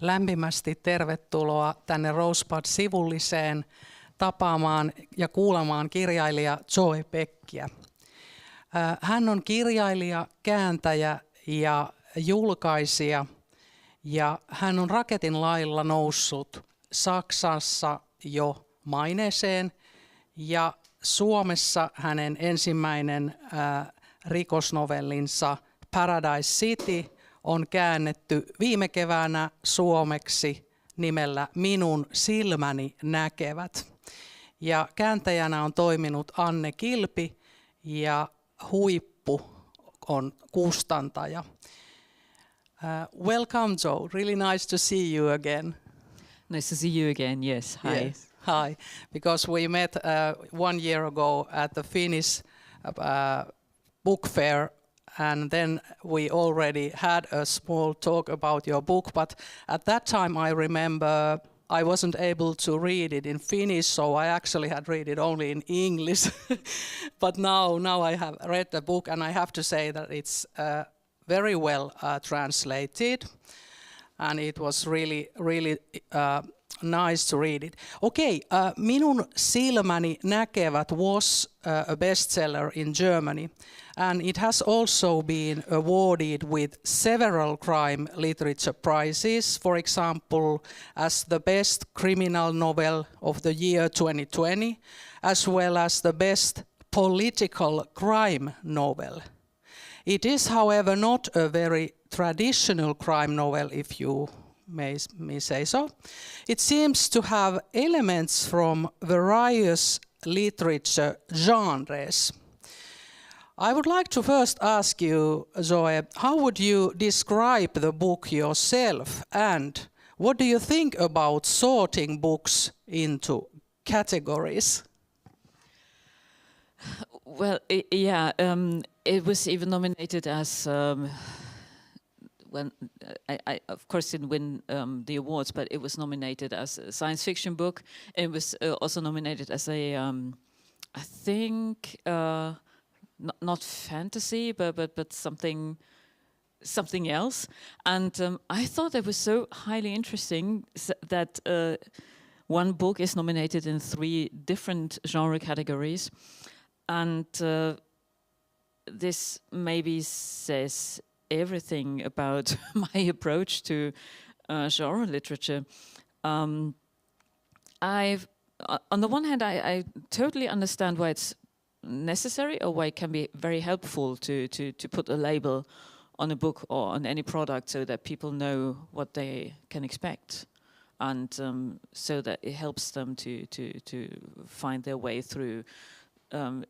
Lämpimästi tervetuloa tänne Rosebud-sivulliseen tapaamaan ja kuulemaan kirjailija Zoë Beckiä. Hän on kirjailija, kääntäjä ja julkaisija ja hän on raketin lailla noussut Saksassa jo maineeseen ja Suomessa hänen ensimmäinen rikosnovellinsa Paradise City on käännetty viime keväänä suomeksi nimellä Minun, silmäni, näkevät. Ja kääntäjänä on toiminut Anne Kilpi ja Huippu on kustantaja. Welcome Joe, really nice to see you again. Nice to see you again, yes, hi. Yes. Hi, because we met 1 year ago at the Finnish book fair, and then we already had a small talk about your book, but at that time I remember I wasn't able to read it in Finnish, so I actually had read it only in English. But now I have read the book, and I have to say that it's very well translated, and it was really nice to read it. Okay, Minun, silmäni, näkevät was a bestseller in Germany, and it has also been awarded with several crime literature prizes, for example, as the best criminal novel of the year 2020, as well as the best political crime novel. It is, however, not a very traditional crime novel, if you may say so. It seems to have elements from various literature genres. I would like to first ask you, Zoe, how would you describe the book yourself, and what do you think about sorting books into categories? Well, it was even nominated as when I of course didn't win the awards, but it was nominated as a science fiction book. It was also nominated as a I think not fantasy, but something else. And I thought it was so highly interesting that one book is nominated in 3 different genre categories, and this maybe says everything about my approach to genre literature. On the one hand, I totally understand why it's necessary, or why it can be very helpful to put a label on a book or on any product, so that people know what they can expect, and so that it helps them to find their way through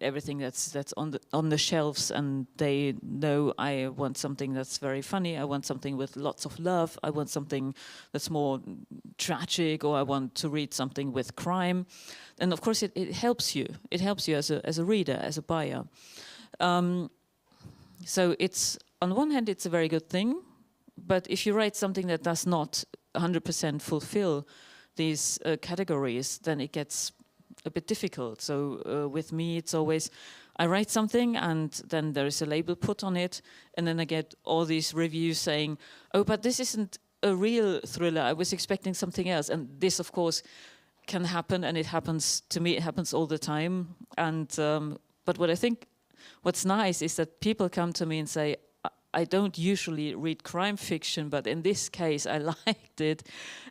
everything that's on the shelves, and they know I want something that's very funny, I want something with lots of love, I want something that's more tragic, or I want to read something with crime. And of course it helps you. It helps you as a reader, as a buyer. So it's, on one hand, it's a very good thing, but if you write something that does not 100% fulfill these categories, then it gets a bit difficult. So with me, it's always, I write something and then there is a label put on it, and then I get all these reviews saying, oh, but this isn't a real thriller, I was expecting something else. And this, of course, can happen, and it happens to me, it happens all the time. And but what I think, what's nice is that people come to me and say, I don't usually read crime fiction, but in this case I liked it.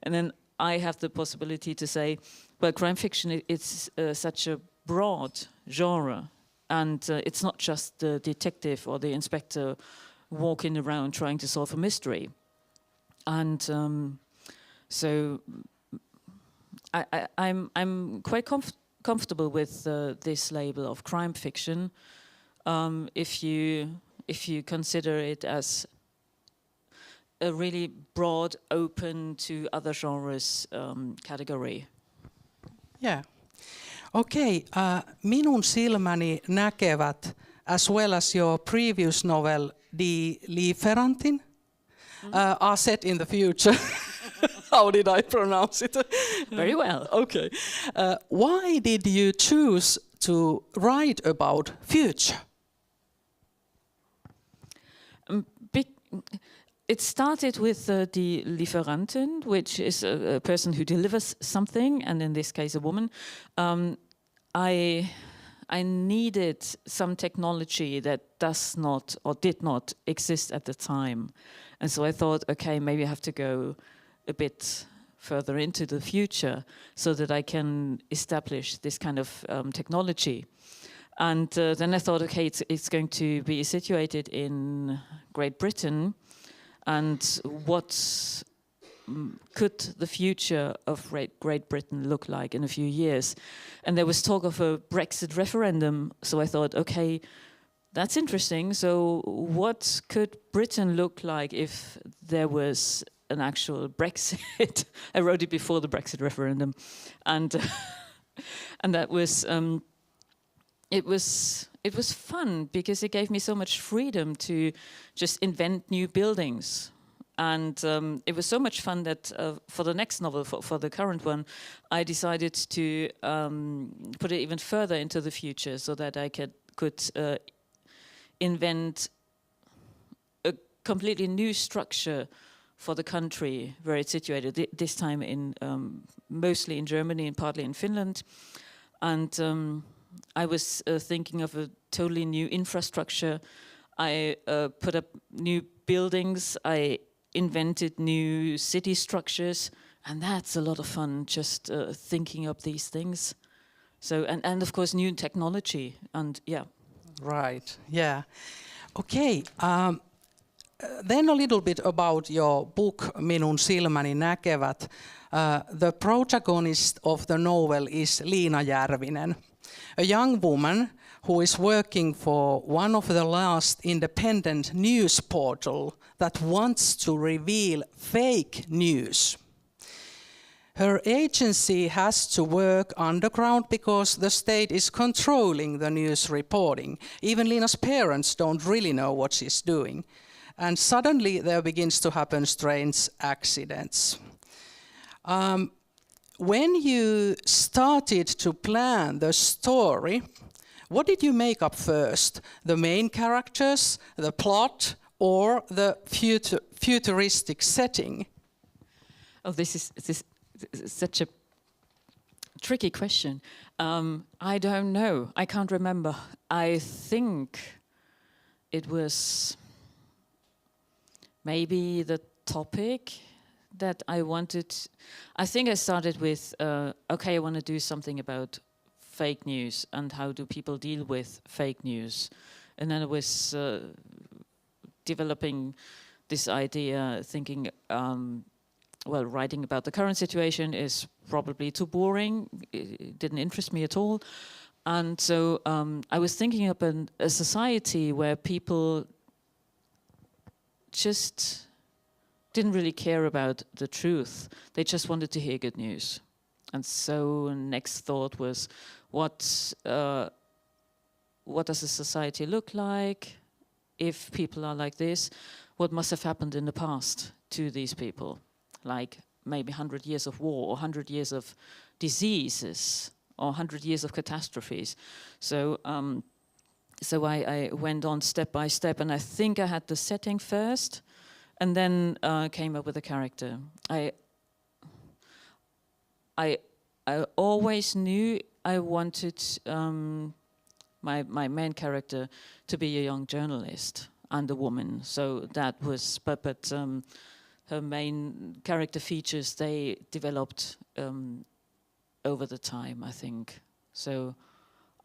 And then I have the possibility to say, well, crime fiction is such a broad genre, and it's not just the detective or the inspector walking around trying to solve a mystery. And so I'm quite comfortable with this label of crime fiction, if you consider it as a really broad, open to other genres category. Yeah. Okay, Minun, silmäni, näkevät, as well as your previous novel, Die Lieferantin, are set in the future. How did I pronounce it? Very well. Okay. Why did you choose to write about future? it started with the Lieferantin, which is a person who delivers something, and in this case a woman. I needed some technology that does not or did not exist at the time. And so I thought, okay, maybe I have to go a bit further into the future so that I can establish this kind of technology. And then I thought, okay, it's going to be situated in Great Britain, and what could the future of Great Britain look like in a few years? And there was talk of a Brexit referendum, so I thought, okay, that's interesting. So what could Britain look like if there was an actual Brexit? I wrote it before the Brexit referendum, and and that was it was fun because it gave me so much freedom to just invent new buildings. And it was so much fun that for the next novel, for the current one, I decided to put it even further into the future so that I could invent a completely new structure for the country where it's situated, this time in mostly in Germany and partly in Finland. And I was thinking of a totally new infrastructure. I put up new buildings. I invented new city structures, and that's a lot of fun, just thinking up these things. So, and of course new technology, and yeah. Right, yeah. Okay, then a little bit about your book, Minun, silmäni, näkevät. The protagonist of the novel is Liina Järvinen, a young woman who is working for one of the last independent news portal that wants to reveal fake news. Her agency has to work underground because the state is controlling the news reporting. Even Liina's parents don't really know what she's doing. And suddenly there begins to happen strange accidents. When you started to plan the story, what did you make up first? The main characters, the plot, or the futuristic setting? Oh, this is such a tricky question. I don't know. I can't remember. I think it was maybe the topic that I wanted. I think I started with, okay, I want to do something about fake news and how do people deal with fake news. And then I was developing this idea, thinking, well, writing about the current situation is probably too boring. It didn't interest me at all. And so I was thinking of a society where people just didn't really care about the truth. They just wanted to hear good news. And so next thought was, what does a society look like if people are like this? What must have happened in the past to these people? Like maybe 100 years of war, or 100 years of diseases, or 100 years of catastrophes. So so I went on step by step, and I think I had the setting first, and then came up with a character. I always knew I wanted my main character to be a young journalist and a woman. So that was, but her main character features, they developed over the time, I think. So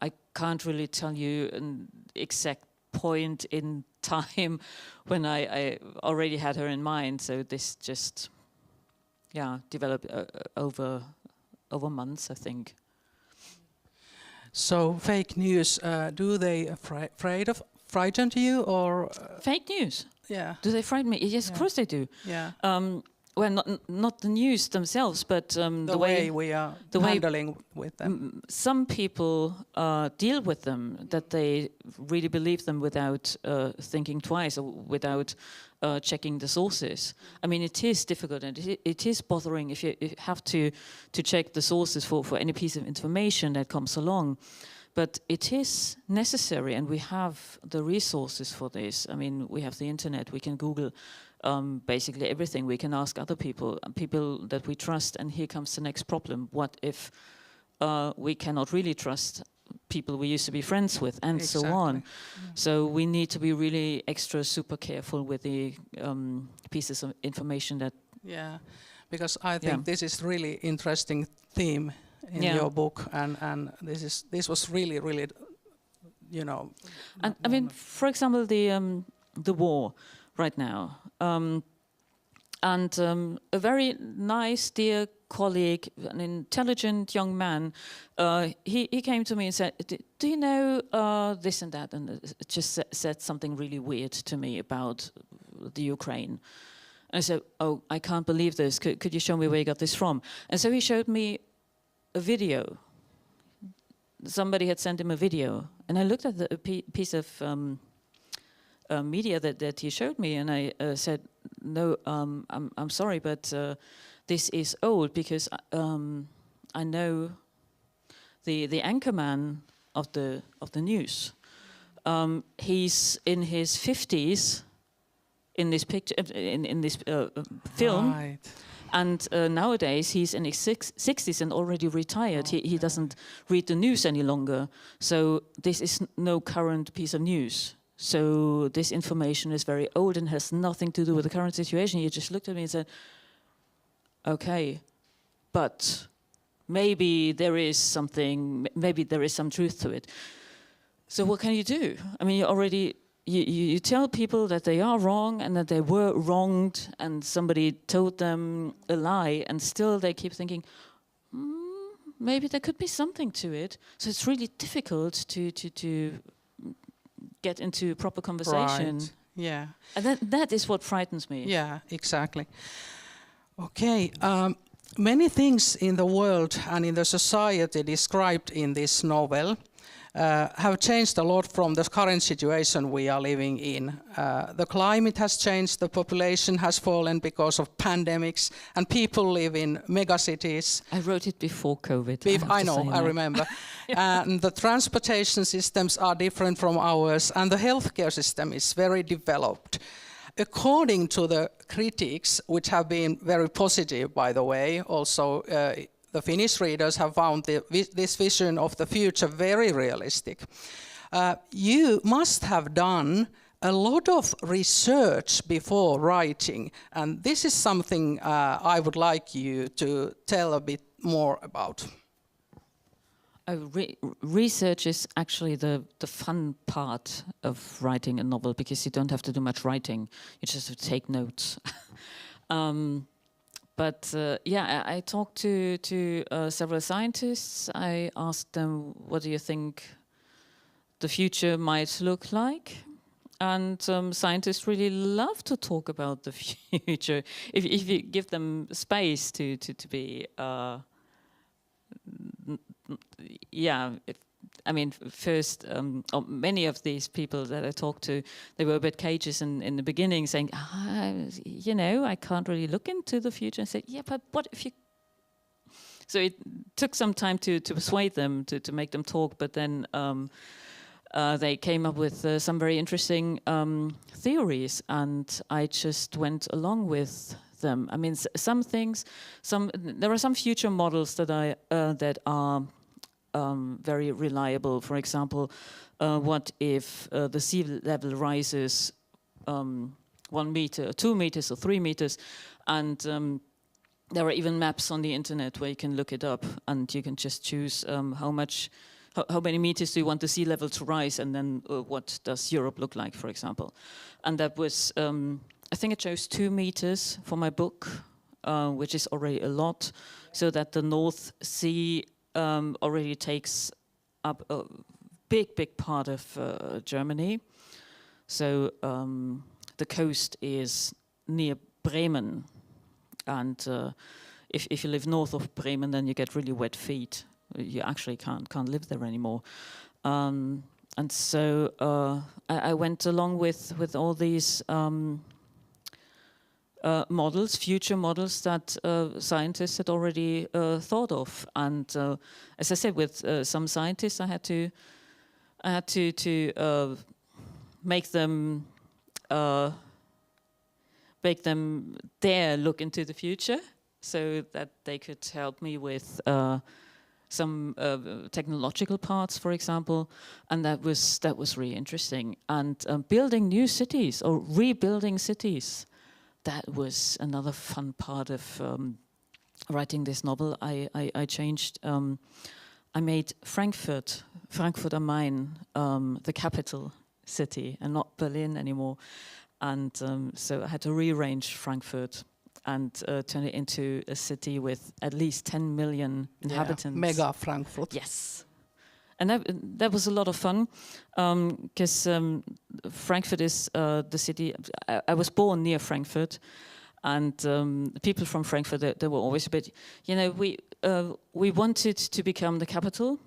I can't really tell you an exact point in time when I already had her in mind. So this just, yeah, developed over months, I think. So fake news, do they frighten you, or Fake news? Yeah. Do they frighten me? Yes, of course they do. Yeah. Well, not the news themselves, but the way we are handling with them. Some people deal with them, that they really believe them without thinking twice, or without checking the sources. I mean, it is difficult, and it is bothering if you have to check the sources for any piece of information that comes along. But it is necessary, and we have the resources for this. I mean, we have the internet, we can Google basically everything. We can ask other people that we trust, and here comes the next problem. What if we cannot really trust people we used to be friends with, and so on? Yeah. So we need to be really extra super careful with the pieces of information that... Yeah, because I think this is really interesting theme in your book, and this was really, you know. And I mean, for example, the war right now, and a very nice, dear colleague, an intelligent young man, he came to me and said, "Do you know this and that?" And it just said something really weird to me about the Ukraine. And I said, "Oh, I can't believe this. Could you show me where you got this from?" And so he showed me a video. Somebody had sent him a video, and I looked at the piece of media that he showed me, and I said, "No, I'm sorry, but this is old, because I know the anchorman of the news. He's in his 50s in this picture, in this film." Right. And nowadays he's in his 60s and already retired. He doesn't read the news any longer. So this is no current piece of news. So this information is very old and has nothing to do with the current situation. He just looked at me and said, "Okay, but maybe there is something, maybe there is some truth to it." So what can you do? I mean, you tell people that they are wrong and that they were wronged, and somebody told them a lie, and still they keep thinking, maybe there could be something to it. So it's really difficult to get into proper conversation. Right. Yeah. And that is what frightens me. Yeah, exactly. Okay. Many things in the world and in the society described in this novel have changed a lot from the current situation we are living in. The climate has changed, the population has fallen because of pandemics, and people live in megacities. I wrote it before COVID. I know, I remember. And the transportation systems are different from ours, and the healthcare system is very developed. According to the critics, which have been very positive, by the way, also the Finnish readers have found this vision of the future very realistic. You must have done a lot of research before writing, and this is something I would like you to tell a bit more about. Research is actually the fun part of writing a novel, because you don't have to do much writing. You just have to take notes. But I talked to several scientists. I asked them, what do you think the future might look like? And scientists really love to talk about the future. If you give them space to be... I mean, first, many of these people that I talked to, they were a bit cautious in the beginning, saying, I can't really look into the future. And say, yeah, but what if you... So it took some time to persuade them, to make them talk, but then they came up with some very interesting theories, and I just went along with them. I mean, some things, there are some future models that are very reliable. For example, what if the sea level rises 1 meter, 2 meters, or 3 meters, and there are even maps on the internet where you can look it up, and you can just choose how many meters do you want the sea level to rise, and then what does Europe look like, for example. And that was, I think I chose 2 meters for my book, which is already a lot, so that the North Sea already takes up a big part of Germany. So the coast is near Bremen, and if you live north of Bremen, then you get really wet feet. You actually can't live there anymore. And so I went along with all these models, future models that scientists had already thought of. And as I said, with some scientists, I had to make them dare look into the future, so that they could help me with some technological parts, for example, and that was really interesting. And building new cities or rebuilding cities, that was another fun part of writing this novel. I changed. I made Frankfurt am Main, the capital city, and not Berlin anymore. And so I had to rearrange Frankfurt and turn it into a city with at least 10 million inhabitants. Mega Frankfurt. Yes. And that was a lot of fun, because Frankfurt is the city. I was born near Frankfurt, and people from Frankfurt, they were always a bit, we wanted to become the capital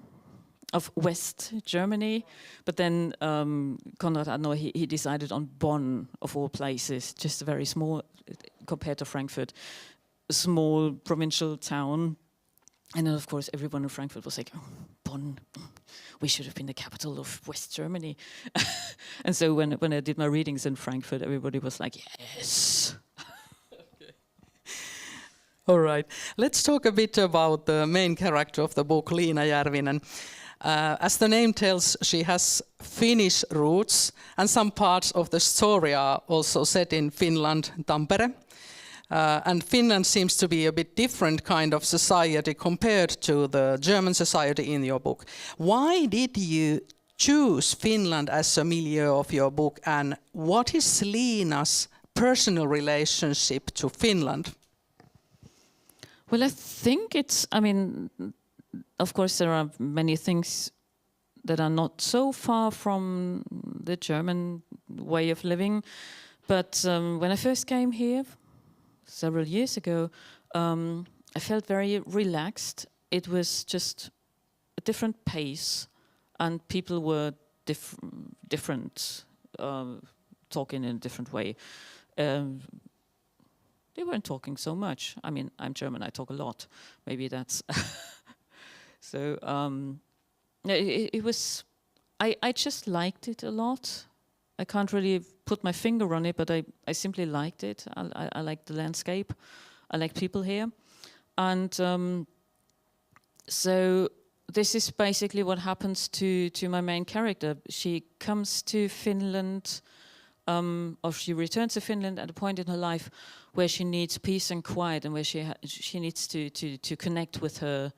of West Germany, but then Konrad Adenauer, he decided on Bonn, of all places, just a very small, compared to Frankfurt, a small provincial town. And then, of course, everyone in Frankfurt was like, oh, Bonn, we should have been the capital of West Germany. And so when I did my readings in Frankfurt, everybody was like, yes. Okay. All right. Let's talk a bit about the main character of the book, Liina Järvinen. As the name tells, she has Finnish roots, and some parts of the story are also set in Finland, Tampere. And Finland seems to be a bit different kind of society compared to the German society in your book. Why did you choose Finland as a milieu of your book, and what is Liina's personal relationship to Finland? Well, I think of course there are many things that are not so far from the German way of living, but when I first came here several years ago, I felt very relaxed. It was just a different pace, and people were different, talking in a different way. They weren't talking so much. I mean, I'm German, I talk a lot. Maybe that's... So it was... I just liked it a lot. I can't really put my finger on it, but I simply liked it. I liked the landscape. I like people here. And so this is basically what happens to my main character. She comes to Finland, or she returns to Finland at a point in her life where she needs peace and quiet, and where she needs to connect with her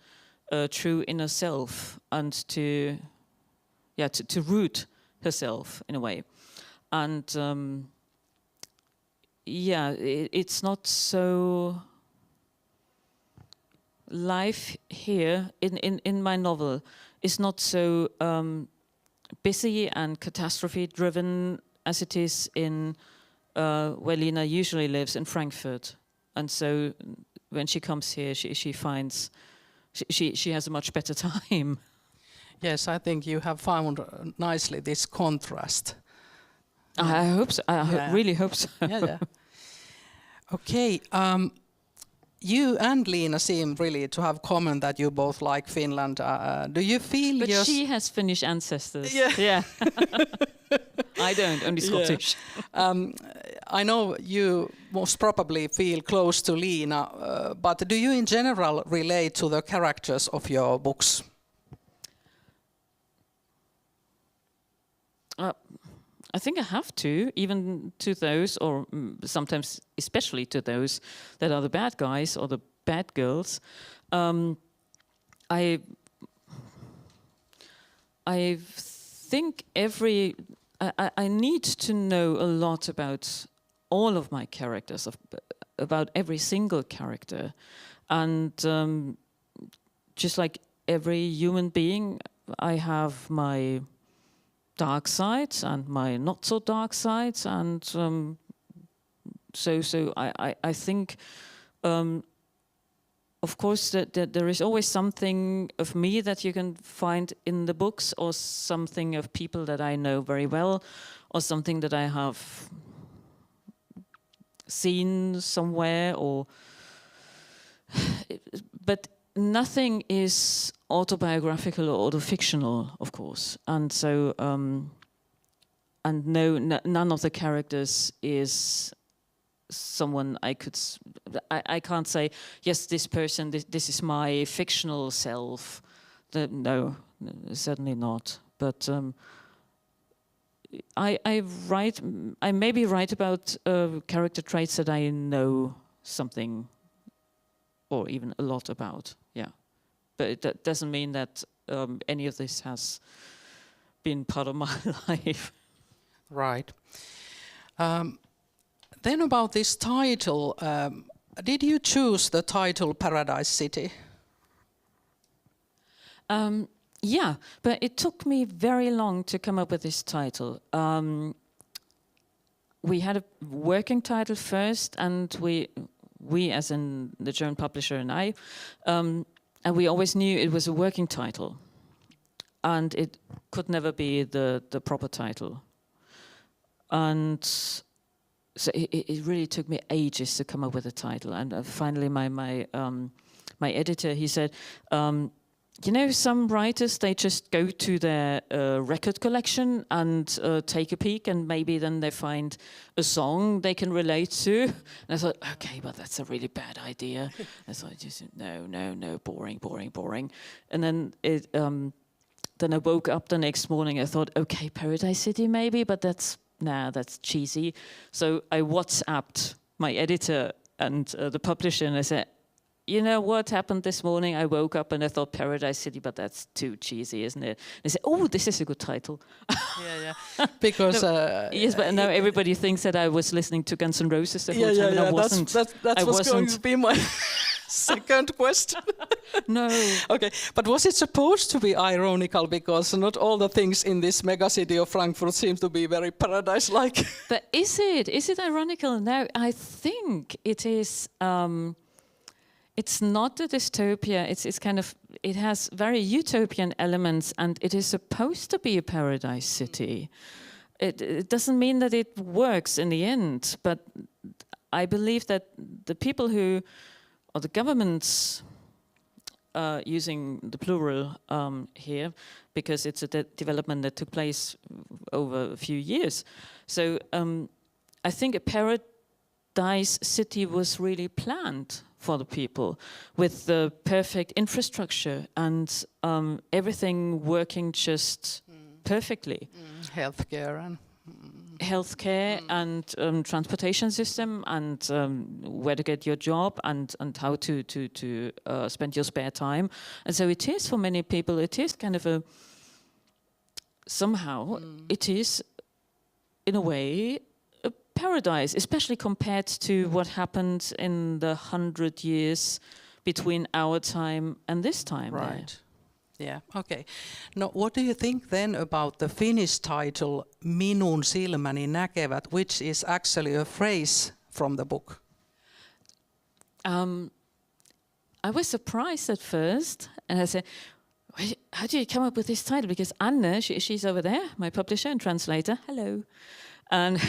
true inner self, and to root herself in a way. And it's not so... Life here in my novel is not so busy and catastrophe driven as it is in where Liina usually lives, in Frankfurt. And so when she comes here, she finds she has a much better time. Yes, I think you have found nicely this contrast. I hope so. I really hope so. Yeah. Okay. You and Liina seem really to have common that you both like Finland. Do you feel? But she has Finnish ancestors. Yeah. I don't, only Scottish. I know you most probably feel close to Liina, but do you in general relate to the characters of your books? I think I have to, even to those, or sometimes especially to those that are the bad guys or the bad girls. I think I need to know a lot about all of my characters, about every single character. And just like every human being, I have my dark sides and my not so dark sides, and so I think of course that there is always something of me that you can find in the books, or something of people that I know very well, or something that I have seen somewhere, but nothing is autobiographical or autofictional, of course, and so and none of the characters is someone I can't say, yes, this person, this is my fictional self. No, certainly not. But I maybe write about character traits that I know something or even a lot about, yeah. But that doesn't mean that any of this has been part of my life. Right. Then about this title, did you choose the title Paradise City? Yeah, but it took me very long to come up with this title. We had a working title first, and we as in the German publisher and I, and we always knew it was a working title, and it could never be the proper title. And so it really took me ages to come up with a title. And finally, my editor, he said, you know, some writers, they just go to their record collection and take a peek, and maybe then they find a song they can relate to. And I thought, okay, but that's a really bad idea. I thought, just no, boring. And then then I woke up the next morning. I thought, okay, Paradise City maybe, but that's cheesy. So I WhatsApped my editor and the publisher, and I said, you know what happened this morning? I woke up and I thought Paradise City, but that's too cheesy, isn't it? They said, oh, this is a good title. Yeah. Because... yes, but now everybody thinks that I was listening to Guns N' Roses the whole time, and I wasn't. That was going to be my second question. No. Okay, but was it supposed to be ironical? Because not all the things in this megacity of Frankfurt seem to be very paradise-like. But is it? Is it ironical? No, I think it is... it's not a dystopia. It's kind of, it has very utopian elements, and it is supposed to be a paradise city. It doesn't mean that it works in the end, but I believe that the people who, or the governments, using the plural here, because it's a development that took place over a few years. So I think a paradise city was really planned for the people, with the perfect infrastructure and everything working just perfectly. Healthcare and transportation system, and where to get your job, and how to spend your spare time. And so it is, for many people, it is kind of a, somehow it is in a way a paradise, especially compared to what happened in the 100 years between our time and this time. Right. Yeah, okay. Now, what do you think then about the Finnish title Minun, silmäni, näkevät, which is actually a phrase from the book? I was surprised at first, and I said, how do you come up with this title? Because Anna, she's over there, my publisher and translator, hello. And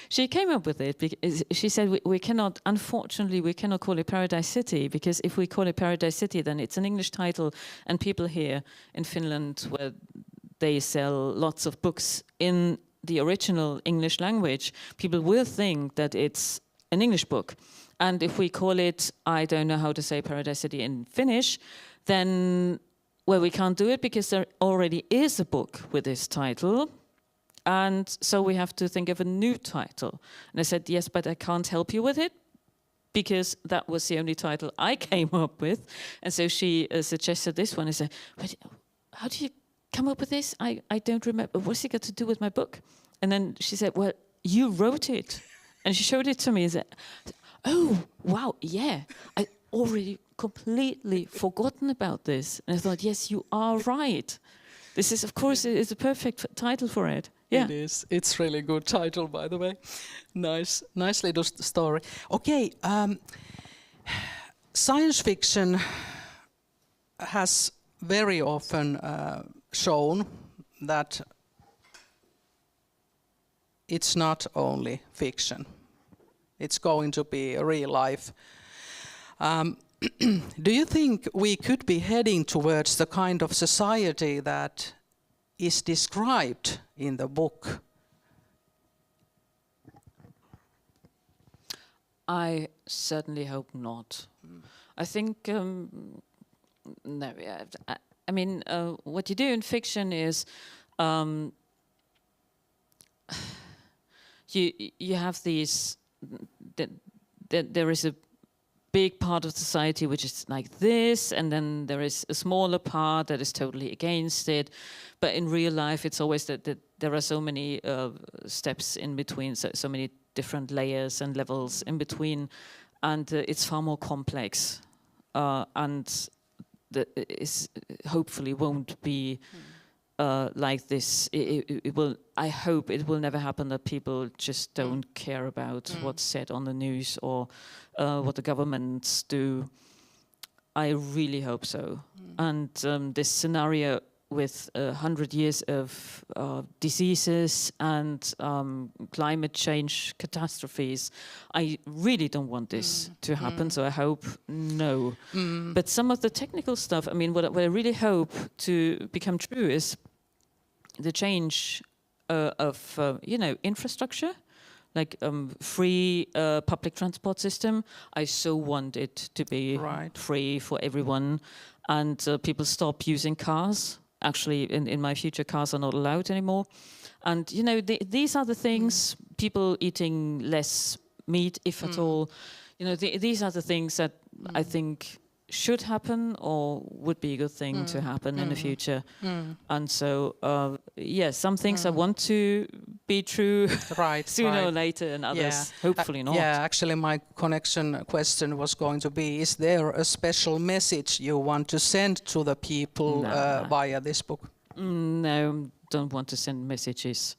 she came up with it because she said we cannot, unfortunately, we cannot call it Paradise City, because if we call it Paradise City, then it's an English title, and people here in Finland, where they sell lots of books in the original English language, people will think that it's an English book. And if we call it, I don't know how to say Paradise City in Finnish, then, well, we can't do it because there already is a book with this title. And so we have to think of a new title. And I said, yes, but I can't help you with it, because that was the only title I came up with. And so she suggested this one. I said, how do you come up with this? I don't remember. What's it got to do with my book? And then she said, well, you wrote it. And she showed it to me and said, oh, wow, yeah. I already completely forgotten about this. And I thought, yes, you are right. This is, of course, it's a perfect title for it. Yeah. It is. It's really good title, by the way. Nice little story. Okay, science fiction has very often shown that it's not only fiction. it's going to be a real life. Do you think we could be heading towards the kind of society that is described in the book? I certainly hope not. I think, no, yeah, I mean, what you do in fiction is you have these, there is a big part of society which is like this, and then there is a smaller part that is totally against it. But in real life, it's always that there are so many steps in between, so many different layers and levels in between, and it's far more complex, and it hopefully won't be like this. It will. I hope it will never happen that people just don't care about what's said on the news or what the governments do. I really hope so. And this scenario with 100 years of diseases and climate change catastrophes, I really don't want this to happen, so I hope no. But some of the technical stuff, I mean, what I really hope to become true is the change of infrastructure, like free public transport system. I so want it to be free for everyone, and people stop using cars. Actually, in my future, cars are not allowed anymore. And, you know, these are the things, people eating less meat, if at all. You know, these are the things that I think should happen or would be a good thing to happen in the future. And so, some things I want to be true sooner or later, and others hopefully not. Yeah, actually my connection question was going to be, is there a special message you want to send to the people via this book? No, don't want to send messages.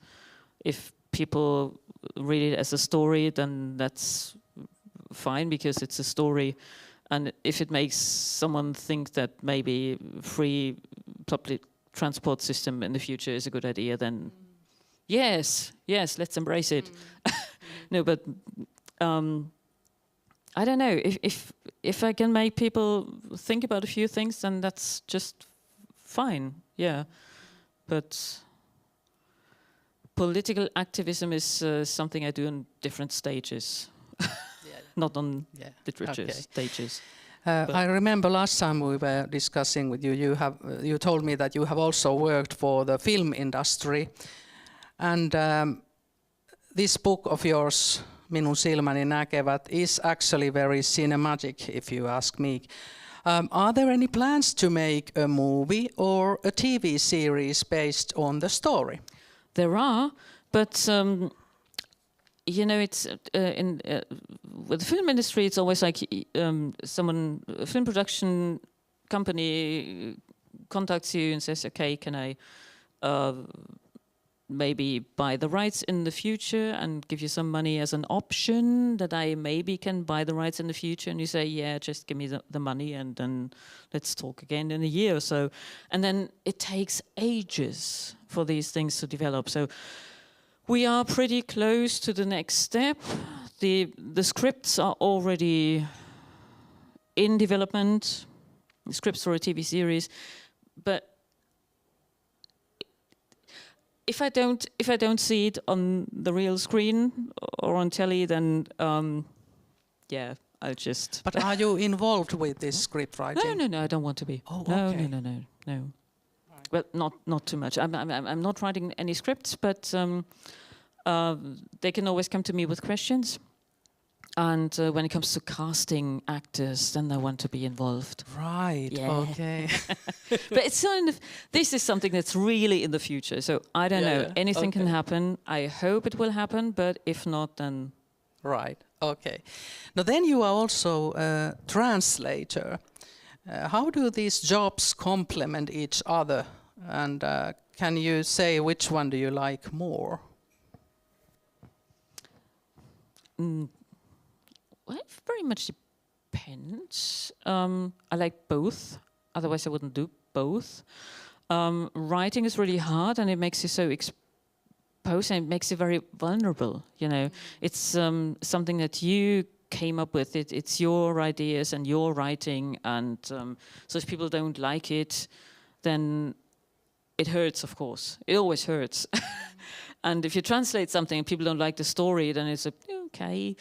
If people read it as a story, then that's fine, because it's a story. And if it makes someone think that maybe free public transport system in the future is a good idea, then yes, let's embrace it. No, but I don't know. If I can make people think about a few things, then that's just fine. Yeah, but political activism is something I do in different stages. Not on literature stages. I remember last time we were discussing with you, you told me that you have also worked for the film industry. And this book of yours, Minun, silmäni, näkevät, is actually very cinematic, if you ask me. Are there any plans to make a movie or a TV series based on the story? There are, but you know, it's with the film industry, it's always like a film production company contacts you and says, okay, can I maybe buy the rights in the future and give you some money as an option that I maybe can buy the rights in the future? And you say, yeah, just give me the money and then let's talk again in a year or so. And then it takes ages for these things to develop. So we are pretty close to the next step. The scripts are already in development, the scripts for a TV series, but if I don't see it on the real screen or on telly, then I'll just. But are you involved with this script writing? No, I don't want to be. Oh, no, okay. No. Well, not too much. I'm not writing any scripts, but they can always come to me with questions. And when it comes to casting actors, then I want to be involved. Right. Yeah. Okay. But it's this is something that's really in the future. So I don't know. Anything can happen. I hope it will happen. But if not, then. Right. Okay. Now then, you are also a translator. How do these jobs complement each other? And can you say which one do you like more? Well, it very much depends. I like both. Otherwise, I wouldn't do both. Writing is really hard, and it makes you so post, and it makes you very vulnerable. You know, it's something that you came up with. It's your ideas and your writing, and so if people don't like it, then it hurts. Of course, it always hurts. And if you translate something and people don't like the story, then it's okay.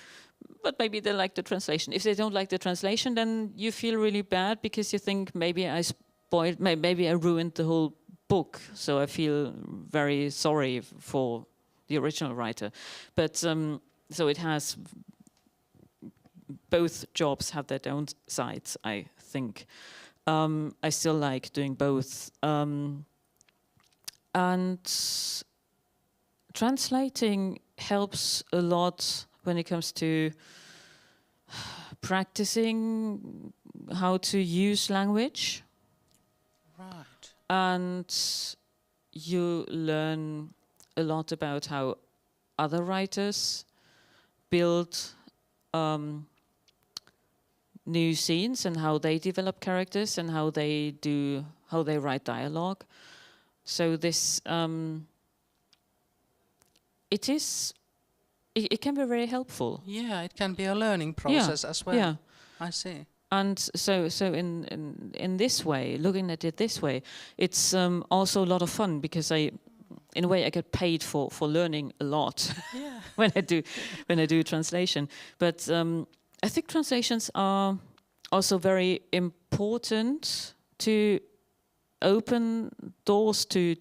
But maybe they like the translation. If they don't like the translation, then you feel really bad because you think maybe I spoiled, maybe I ruined the whole book. So I feel very sorry for the original writer. But so it has, both jobs have their own sides, I think. I still like doing both. And translating helps a lot when it comes to practicing how to use language. Right. And you learn a lot about how other writers build new scenes and how they develop characters and how they write dialogue. So this it can be very helpful. Yeah, it can be a learning process as well. Yeah. I see. And so in this way, looking at it this way, it's also a lot of fun because in a way I get paid for learning a lot. Yeah. when I do translation. But I think translations are also very important to open doors to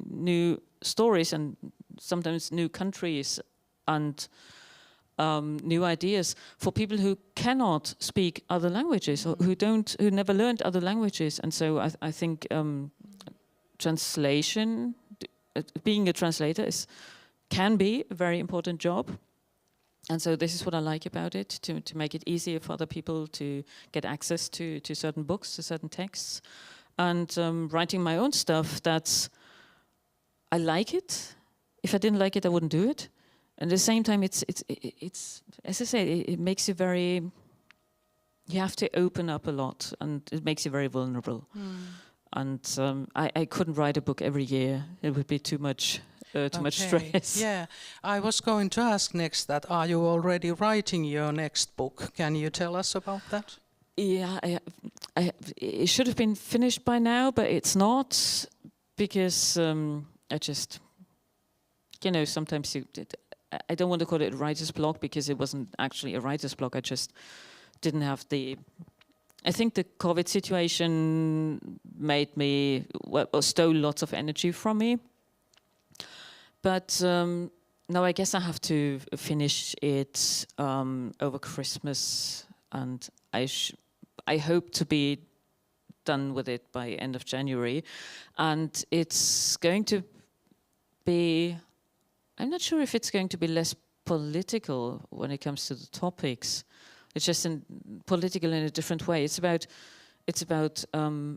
new stories and sometimes new countries and new ideas for people who cannot speak other languages or who never learned other languages. And so I think translation, being a translator, can be a very important job. And so this is what I like about it, to make it easier for other people to get access to certain books, to certain texts. And writing my own stuff, I like it. If I didn't like it, I wouldn't do it. And at the same time, it's as I say, it makes you very. You have to open up a lot, and it makes you very vulnerable. And I couldn't write a book every year; it would be too much stress. Yeah, I was going to ask next that are you already writing your next book? Can you tell us about that? Yeah, it should have been finished by now, but it's not because I just, sometimes I don't want to call it a writer's block because it wasn't actually a writer's block. I just didn't have I think the COVID situation made me, stole lots of energy from me. But no, I guess I have to finish it over Christmas, and I hope to be done with it by end of January. And it's going to be, I'm not sure if it's going to be less political when it comes to the topics. It's just political in a different way. It's about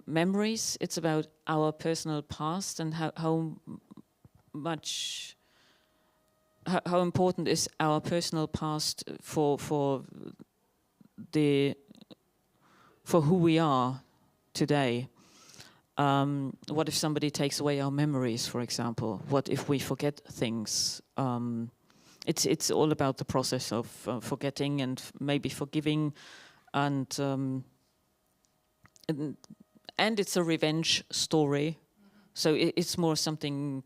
memories. It's about our personal past and how important is our personal past for who we are today. What if somebody takes away our memories, for example? What if we forget things? It's all about the process of forgetting and maybe forgiving, and it's a revenge story. So it's more something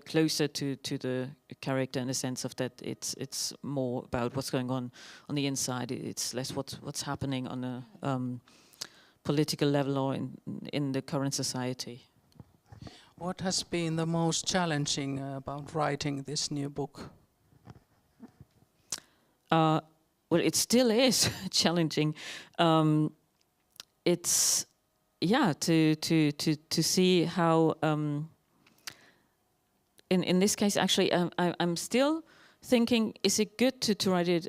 closer to the character in the sense of that it's more about what's going on the inside. It's less what's happening on a political level or in the current society. What has been the most challenging about writing this new book? Well, it still is challenging. It's to see how. In this case, actually, I'm still thinking: is it good to write it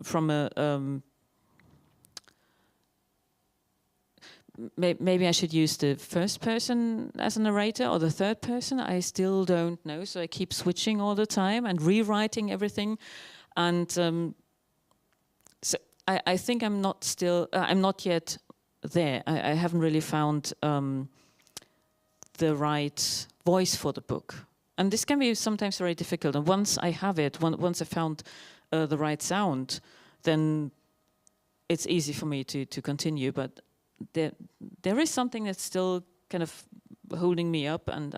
from a? Maybe I should use the first person as a narrator or the third person. I still don't know, so I keep switching all the time and rewriting everything. And so I think I'm not yet there. I haven't really found the right voice for the book. And this can be sometimes very difficult. And once I have it, once I found the right sound, then it's easy for me to continue. But there is something that's still kind of holding me up, and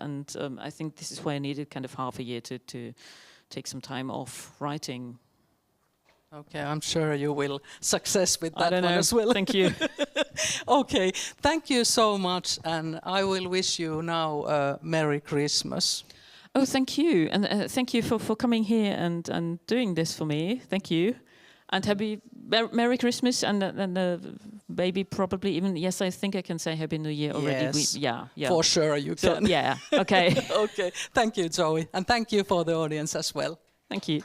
I think this is why I needed kind of half a year to take some time off writing. Okay, I'm sure you will success with that I don't one know. as well. Thank you. Okay, thank you so much, and I will wish you now a Merry Christmas. Oh, thank you, and thank you for coming here and doing this for me. Thank you, and happy Merry Christmas, and maybe probably even, yes, I think I can say Happy New Year already. Yes, yeah, for sure you can. Yeah, okay. Okay, thank you, Zoe, and thank you for the audience as well. Thank you.